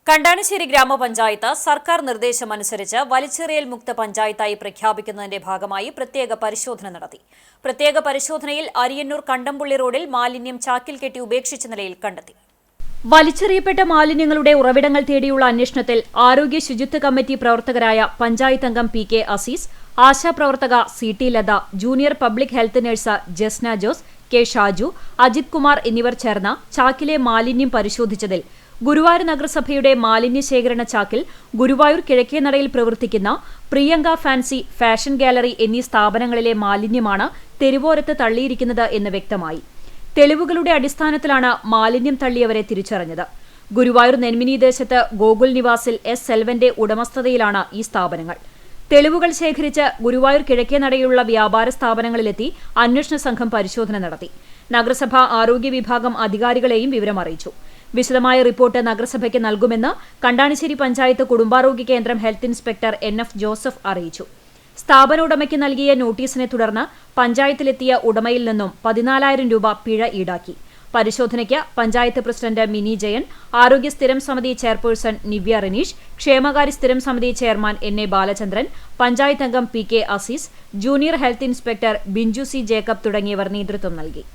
കണ്ടാണിശ്ശേരി ഗ്രാമപഞ്ചായത്ത് സർക്കാർ നിർദ്ദേശമനുസരിച്ച് വലിച്ചെറിയൽ മുക്ത പഞ്ചായത്തായി പ്രഖ്യാപിക്കുന്നതിന്റെ ഭാഗമായി പ്രത്യേക പരിശോധന നടത്തി. പ്രത്യേക പരിശോധനയിൽ അരിയന്നൂർ കണ്ടംപുള്ളി റോഡിൽ മാലിന്യം ചാക്കിൽ കെട്ടി ഉപേക്ഷിച്ച നിലയിൽ കണ്ടെത്തി. വലിച്ചെറിയപ്പെട്ട മാലിന്യങ്ങളുടെ ഉറവിടങ്ങൾ തേടിയുള്ള അന്വേഷണത്തിൽ ആരോഗ്യ ശുചിത്വ കമ്മിറ്റി പ്രവർത്തകരായ പഞ്ചായത്ത് അംഗം പി കെ അസീസ്, ആശാപ്രവർത്തക C T Latha, junior public health nurse Jasna Jose, K Shaju, Ajith Kumar എന്നിവർ ചേർന്ന് ചാക്കിലെ മാലിന്യം പരിശോധിച്ചതിൽ ഗുരുവായൂർ നഗരസഭയുടെ മാലിന്യ ശേഖരണ ചാക്കിൽ ഗുരുവായൂർ കിഴക്കേനടയിൽ പ്രവർത്തിക്കുന്ന പ്രിയങ്ക ഫാൻസി, ഫാഷൻ ഗാലറി എന്നീ സ്ഥാപനങ്ങളിലെ മാലിന്യമാണ് തെരുവോരത്ത് തള്ളിയിരിക്കുന്നത് എന്ന് വ്യക്തമായി. തെളിവുകളുടെ അടിസ്ഥാനത്തിലാണ് മാലിന്യം തള്ളിയവരെ തിരിച്ചറിഞ്ഞത്. ഗുരുവായൂർ നെന്മിനി ദേശത്ത് ഗോകുൽ നിവാസിൽ എസ് സെൽവന്റെ ഉടമസ്ഥതയിലാണ് ഈ സ്ഥാപനങ്ങൾ. തെളിവുകൾ ശേഖരിച്ച് ഗുരുവായൂർ കിഴക്കേനടയിലുള്ള വ്യാപാര സ്ഥാപനങ്ങളിലെത്തി അന്വേഷണ സംഘം പരിശോധന നടത്തി. നഗരസഭ ആരോഗ്യ വിഭാഗം അധികാരികളെയും വിവരമറിയിച്ചു. വിശദമായ റിപ്പോർട്ട് നഗരസഭയ്ക്ക് നൽകുമെന്ന് കണ്ടാണിശ്ശേരി പഞ്ചായത്ത് കുടുംബാരോഗ്യ കേന്ദ്രം ഹെൽത്ത് ഇൻസ്പെക്ടർ NF ജോസഫ് അറിയിച്ചു. സ്ഥാപന ഉടമയ്ക്ക് നൽകിയ നോട്ടീസിനെ തുടർന്ന് പഞ്ചായത്തിലെത്തിയ ഉടമയിൽ നിന്നും 14,000 രൂപ പിഴ ഈടാക്കി. പരിശോധനയ്ക്ക് പഞ്ചായത്ത് പ്രസിഡന്റ് മിനി ജയൻ, ആരോഗ്യ സ്ഥിരം സമിതി ചെയർപേഴ്സൺ നിവ്യ റനീഷ്, ക്ഷേമകാര്യ സ്ഥിരം സമിതി ചെയർമാൻ NA ബാലചന്ദ്രൻ, പഞ്ചായത്ത് അംഗം P K Aziz, junior health inspector Binju C Jacob തുടങ്ങിയവർ നേതൃത്വം നൽകി.